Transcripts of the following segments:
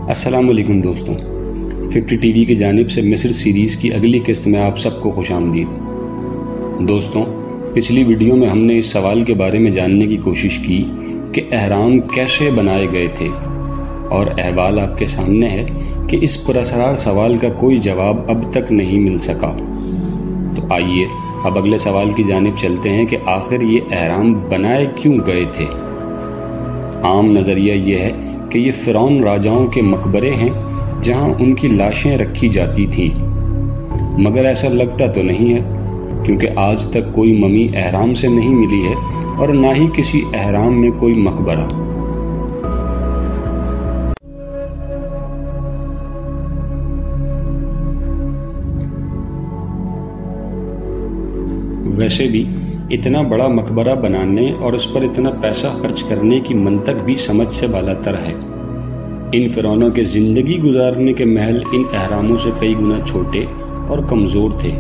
السلام علیکم دوستوں، 50 ٹی وی کی جانب سے مصر سیریز کی اگلی قسط میں آپ سب کو خوش آمدید۔ دوستوں، پچھلی ویڈیو میں ہم نے اس سوال کے بارے میں جاننے کی کوشش کی کہ احرام کیسے بنائے گئے تھے، اور احوال آپ کے سامنے ہے کہ اس پراسرار سوال کا کوئی جواب اب تک نہیں مل سکا۔ تو آئیے اب اگلے سوال کی جانب چلتے ہیں کہ آخر یہ احرام بنائے کیوں گئے تھے۔ عام نظریہ یہ ہے کہ یہ فرعون راجاؤں کے مقبرے ہیں جہاں ان کی لاشیں رکھی جاتی تھیں، مگر ایسا لگتا تو نہیں ہے، کیونکہ آج تک کوئی ممی احرام سے نہیں ملی ہے اور نہ ہی کسی احرام میں کوئی مقبرہ۔ ویسے بھی اتنا بڑا مقبرہ بنانے اور اس پر اتنا پیسہ خرچ کرنے کی منطق بھی سمجھ سے بالاتر ہے۔ ان فرعونوں کے زندگی گزارنے کے محل ان احراموں سے کئی گنا چھوٹے اور کمزور تھے۔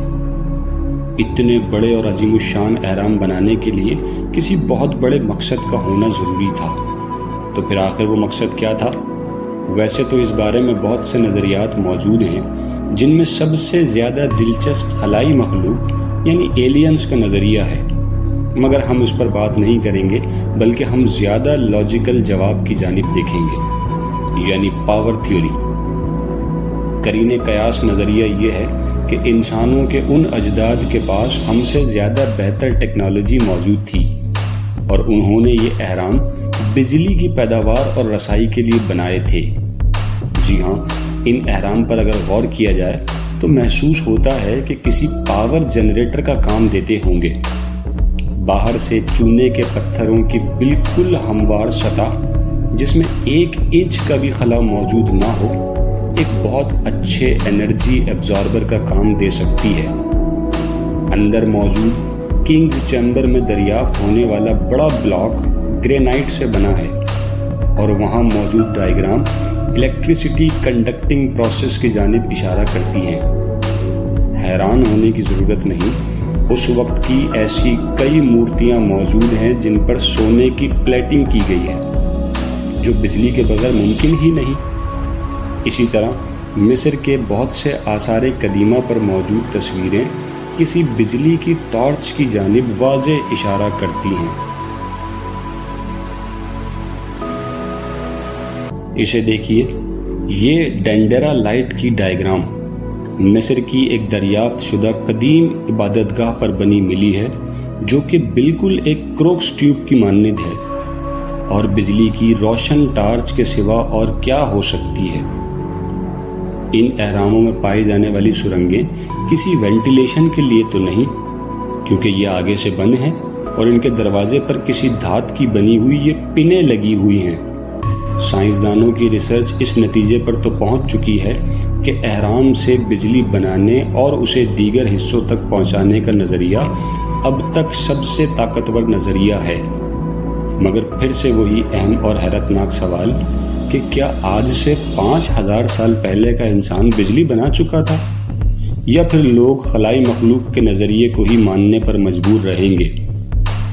اتنے بڑے اور عظیم الشان احرام بنانے کے لیے کسی بہت بڑے مقصد کا ہونا ضروری تھا۔ تو پھر آخر وہ مقصد کیا تھا؟ ویسے تو اس بارے میں بہت سے نظریات موجود ہیں، جن میں سب سے زیادہ دلچسپ خلائی مخلوق یعنی ایلینز کا نظریہ ہے، مگر ہم اس پر بات نہیں کریں گے، بلکہ ہم زیادہ لاجیکل جواب کی جانب دیکھیں گے، یعنی پاور تھیوری۔ قرین قیاس نظریہ یہ ہے کہ انسانوں کے ان اجداد کے پاس ہم سے زیادہ بہتر ٹیکنالوجی موجود تھی، اور انہوں نے یہ احرام بجلی کی پیداوار اور رسائی کے لیے بنائے تھے۔ جی ہاں، ان احرام پر اگر غور کیا جائے تو محسوس ہوتا ہے کہ کسی پاور جنریٹر کا کام دیتے ہوں گے۔ باہر سے چونے کے پتھروں کی بالکل ہموار سطح، جس میں 1 انچ کا بھی خلا موجود نہ ہو، ایک بہت اچھے انرجی ایبزاربر کا کام دے سکتی ہے۔ اندر موجود کنگز چیمبر میں دریافت ہونے والا بڑا بلاک گرینائٹ سے بنا ہے، اور وہاں موجود ڈائیگرام الیکٹریسٹی کنڈکٹنگ پروسیس کی جانب اشارہ کرتی ہیں۔ حیران ہونے کی ضرورت نہیں، اس وقت کی ایسی کئی مورتیاں موجود ہیں جن پر سونے کی پلیٹنگ کی گئی ہے، جو بجلی کے بغیر ممکن ہی نہیں۔ اسی طرح مصر کے بہت سے آثار قدیمہ پر موجود تصویریں کسی بجلی کی ٹارچ کی جانب واضح اشارہ کرتی ہیں۔ اسے دیکھیے، یہ ڈینڈرا لائٹ کی ڈائیگرام مصر کی ایک دریافت شدہ قدیم عبادت گاہ پر بنی ملی ہے، جو کہ بالکل ایک کروکس ٹیوب کی مانند ہے، اور بجلی کی روشن ٹارچ کے سوا اور کیا ہو سکتی ہے۔ ان احراموں میں پائی جانے والی سرنگیں کسی وینٹیلیشن کے لیے تو نہیں، کیونکہ یہ آگے سے بند ہیں، اور ان کے دروازے پر کسی دھات کی بنی ہوئی یہ پنیں لگی ہوئی ہیں۔ سائنسدانوں کی ریسرچ اس نتیجے پر تو پہنچ چکی ہے کہ احرام سے بجلی بنانے اور اسے دیگر حصوں تک پہنچانے کا نظریہ اب تک سب سے طاقتور نظریہ ہے، مگر پھر سے وہی اہم اور حیرتناک سوال کہ کیا آج سے 5000 سال پہلے کا انسان بجلی بنا چکا تھا، یا پھر لوگ خلائی مخلوق کے نظریے کو ہی ماننے پر مجبور رہیں گے؟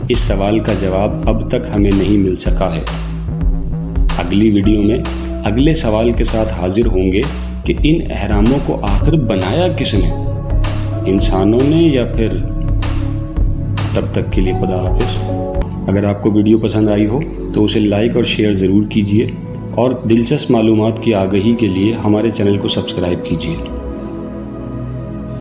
اس سوال کا جواب اب تک ہمیں نہیں مل سکا ہے۔ اگلی ویڈیو میں اگلے سوال کے ساتھ حاضر ہوں گے کہ ان احراموں کو آخر بنایا کس نے، انسانوں نے یا پھر؟ تب تک کے لیے خدا حافظ۔ اگر آپ کو ویڈیو پسند آئی ہو تو اسے لائک اور شیئر ضرور کیجیے، اور دلچسپ معلومات کی آگہی کے لیے ہمارے چینل کو سبسکرائب کیجیے۔